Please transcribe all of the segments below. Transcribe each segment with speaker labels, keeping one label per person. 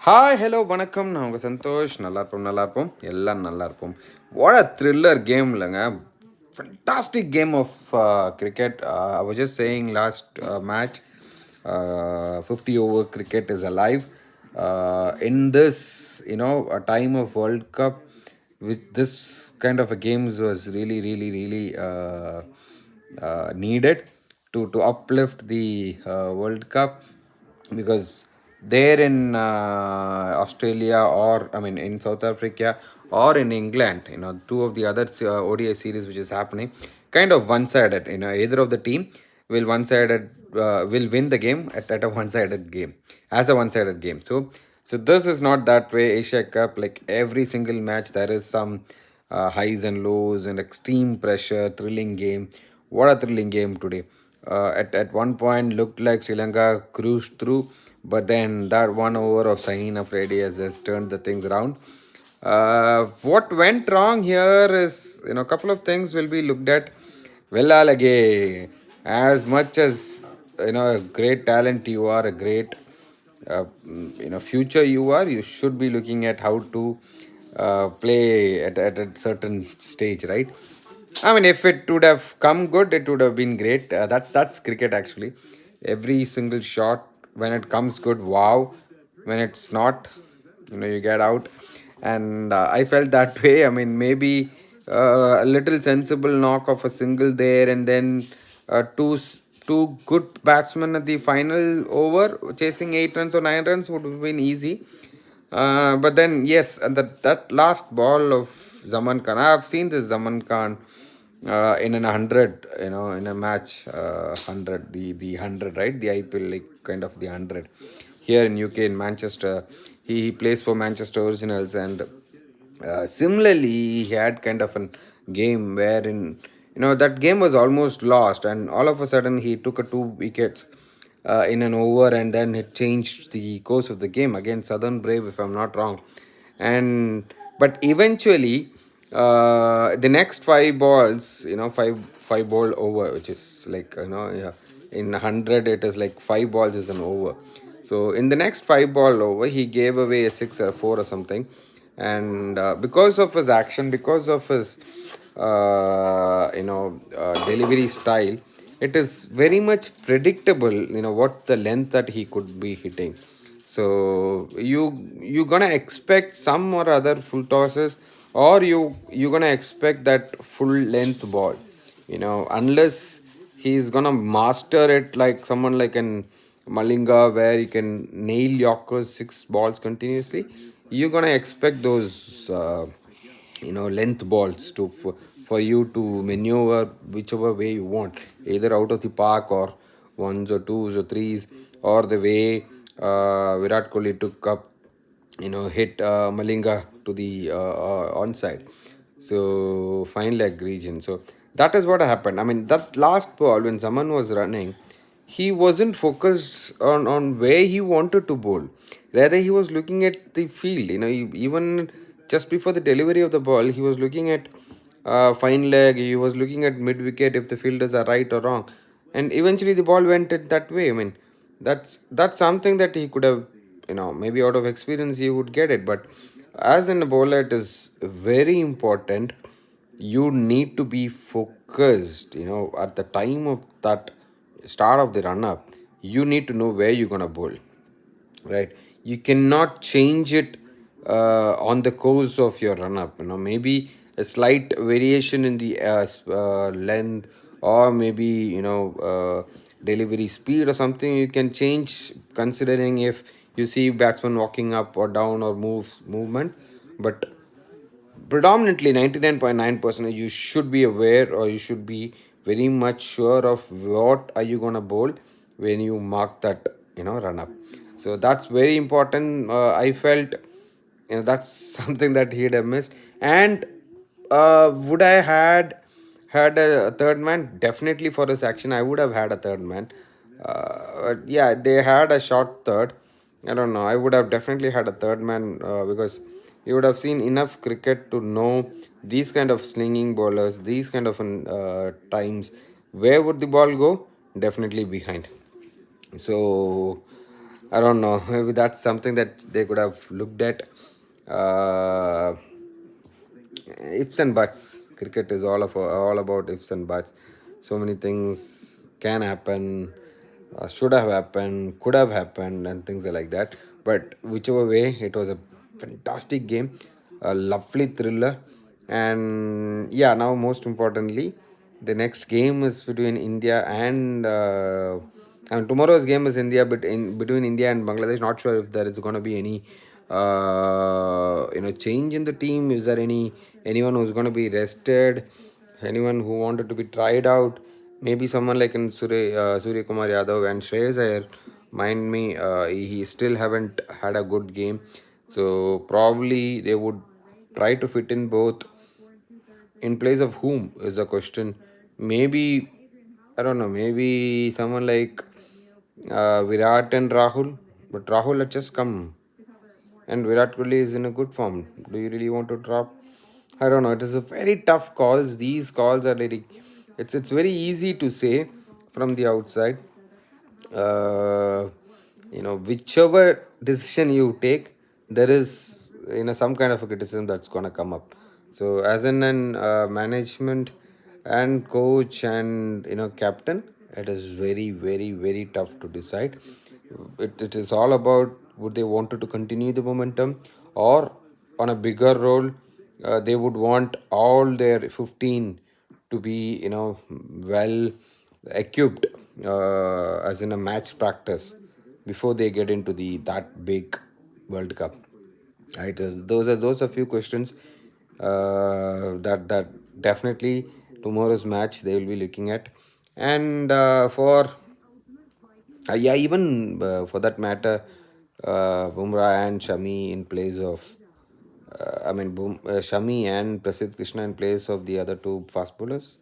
Speaker 1: Hi hello வணக்கம் நான் உங்கள் சந்தோஷ். நல்லா இருப்போம் எல்லாம் நல்லா இருப்போம். வாட் அ த்ரில்லர் கேம் இல்லைங்க. Fantastic game of cricket. I was just saying last match 50 over cricket is alive. In this, a time of World Cup, with this kind of a games was really needed to uplift the World Cup, because there in Australia, or I mean in South Africa or in England, two of the other ODI series which is happening, kind of one-sided. Either of the team will win the game at a one-sided game, as a one-sided game. So this is not that way. Asia Cup, like every single match, there is some highs and lows and extreme pressure, thrilling game. What a thrilling game today. At one point looked like Sri Lanka cruised through, but then that one over of Sahin Afridi has just turned the things around. What went wrong here is, a couple of things will be looked at. Well, Alage, as much as a great talent you are, a great future you are, you should be looking at how to play at a certain stage, right? I mean, if it would have come good, it would have been great. That's cricket actually. Every single shot, when it comes good, wow. When it's not, you get out. And I felt that way. I mean, maybe a little sensible knock of a single there, and then two good batsmen at the final over, chasing 8 runs or 9 runs would have been easy. But then, yes, and that last ball of Zaman Khan, I have seen this Zaman Khan in an 100, in a match, 100, the 100, right? The IPL, like kind of the 100. Here in UK, in Manchester, he plays for Manchester Originals, and similarly, he had kind of a game wherein, that game was almost lost, and all of a sudden he took a 2 wickets in an over, and then it changed the course of the game against Southern Brave, if I'm not wrong. And but eventually, the next 5 balls, five ball over, which is like, yeah, in 100 it is like 5 balls is an over. So in the next 5 ball over, he gave away a 6 or 4 or something, and because of his action, because of his delivery style, it is very much predictable, what the length that he could be hitting. So you're gonna expect some or other full tosses, or you're gonna expect that full length ball, unless he's gonna master it like someone like an Malinga, where you can nail Yorkers 6 balls continuously. You're gonna expect those length balls for you to maneuver whichever way you want, either out of the park, or ones or twos or threes, or the way Virat Kohli took up, hit Malinga to the onside, so fine leg region. So that is what happened. I mean, that last ball when someone was running, he wasn't focused on where he wanted to bowl. Rather, he was looking at the field. Even just before the delivery of the ball, he was looking at fine leg. He was looking at mid wicket if the fielders are right or wrong, and eventually the ball went it that way. I mean, that's something that he could have, maybe out of experience he would get it, but as in a bowler, it is very important. You need to be focused, at the time of that start of the run up. You need to know where you're gonna bowl, right? You cannot change it on the course of your run up. Maybe a slight variation in the length, or maybe delivery speed or something you can change, considering if you see batsman walking up or down, or movement. But predominantly 99.9% you should be aware, or you should be very much sure of what are you going to bowl when you mark that run up. So that's very important. I felt, that's something that he'd have missed. And would I had a third man? Definitely, for this action I would have had a third man. Yeah, they had a short third. I don't know. I would have definitely had a third man, because you would have seen enough cricket to know these kind of slinging bowlers, these kind of times. Where would the ball go? Definitely behind. So I don't know. Maybe that's something that they could have looked at. Uh, Ifs and buts. Cricket is all about ifs and buts. So many things can happen, should have happened, could have happened, and things like that. But whichever way, it was a fantastic game, a lovely thriller, and yeah. Now, most importantly, the next game is between India and tomorrow's game is India, but in between India and Bangladesh. Not sure if there is going to be any change in the team. Is there anyone who's going to be rested, anyone who wanted to be tried out? Maybe someone like in Surya Kumar Yadav and Shreyas Iyer. Mind me, he still haven't had a good game, so probably they would try to fit in both. In place of whom is the question. Maybe, I don't know, maybe someone like Virat and Rahul, but Rahul had just come, and Virat Kohli is in a good form. Do you really want to drop? I don't know. It is a very tough calls. These calls are very. It's very easy to say from the outside. Uh, whichever decision you take, there is some kind of a criticism that's gonna come up. So as an management and coach and captain, it is very very very tough to decide. It is all about would they wanted to continue the momentum, or on a bigger role, they would want all their 15 to be well equipped, as in a match practice before they get into the that big World Cup. Right, those are few questions that definitely tomorrow's match they will be looking at. And for yeah, even for that matter, Bumrah and Shami in place of, Shami and Prasidh Krishna in place of the other two fast bowlers.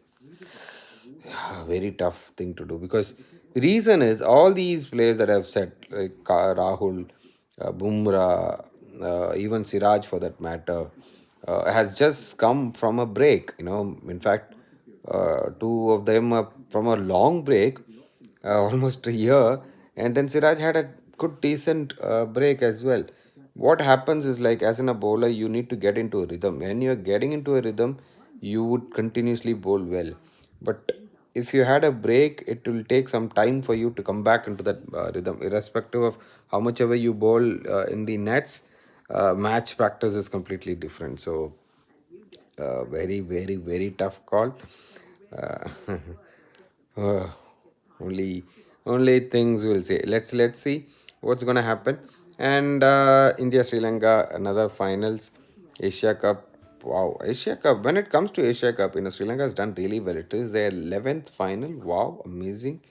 Speaker 1: Very tough thing to do, because the reason is all these players that I've said, like Rahul, Bumrah, even Siraj for that matter, has just come from a break. In fact, two of them are from a long break, almost a year, and then Siraj had a good decent break as well. What happens is, like, as in a bowler, you need to get into a rhythm. When you're getting into a rhythm, you would continuously bowl well. But if you had a break, it will take some time for you to come back into that rhythm, irrespective of how much ever you bowl in the nets. Match practice is completely different. So very very very tough call. uh, uh, only only things we'll say. Let's see what's gonna happen. And India Sri Lanka, another finals. Asia Cup. Wow, Asia Cup. When it comes to Asia Cup, Sri Lanka has done really well. It is their 11th final. Wow, amazing.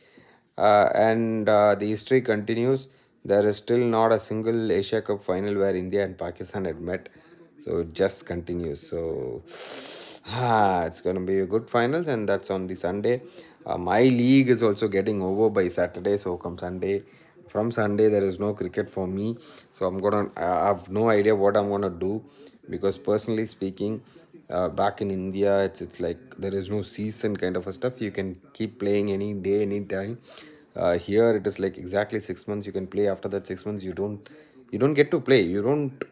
Speaker 1: And the history continues. There is still not a single Asia Cup final where India and Pakistan had met. So it just continues. So it's going to be a good finals, and that's on the Sunday. My league is also getting over by Saturday. So come Sunday, from Sunday there is no cricket for me. So I have no idea what I'm gonna do, because personally speaking, back in India, it's like there is no season kind of a stuff. You can keep playing any day, any time. Here it is like exactly 6 months you can play. After that 6 months, you don't get to play. You don't,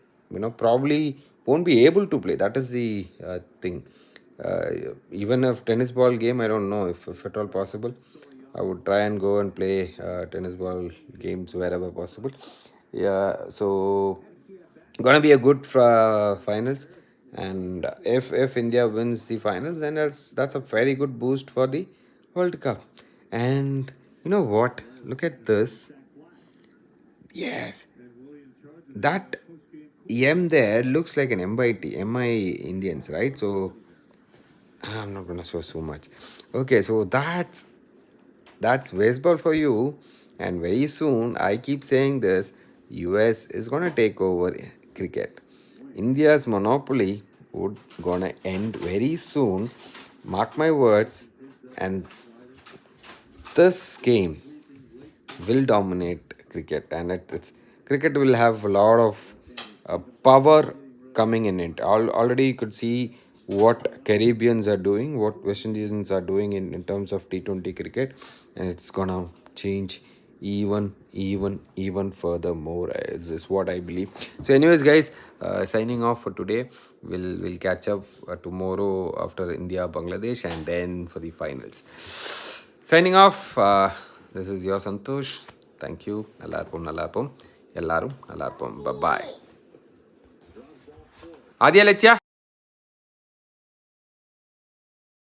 Speaker 1: probably won't be able to play. That is the thing. Even if tennis ball game, I don't know if at all possible. I would try and go and play tennis ball games wherever possible. Yeah, so gonna be a good finals. And if India wins the finals, then that's a very good boost for the World Cup. And you know what? Look at this. Yes, that M there looks like an MI Indians, right? So I'm not gonna show so much. Okay, so that's baseball for you. And very soon, I keep saying this, US is gonna take over cricket. India's monopoly would gonna end very soon. Mark my words. And this game will dominate cricket, and it's cricket will have a lot of power coming in it. Already you could see what Caribbeans are doing, what West Indians are doing in terms of T20 cricket, and it's gonna change even furthermore, is what I believe. So anyways guys, signing off for today. We'll catch up tomorrow after India Bangladesh, and then for the finals. Signing off, this is your Santosh. Thank you. Nallarpom. Ellarum Nallarpom. Bye bye. Adya Lechya.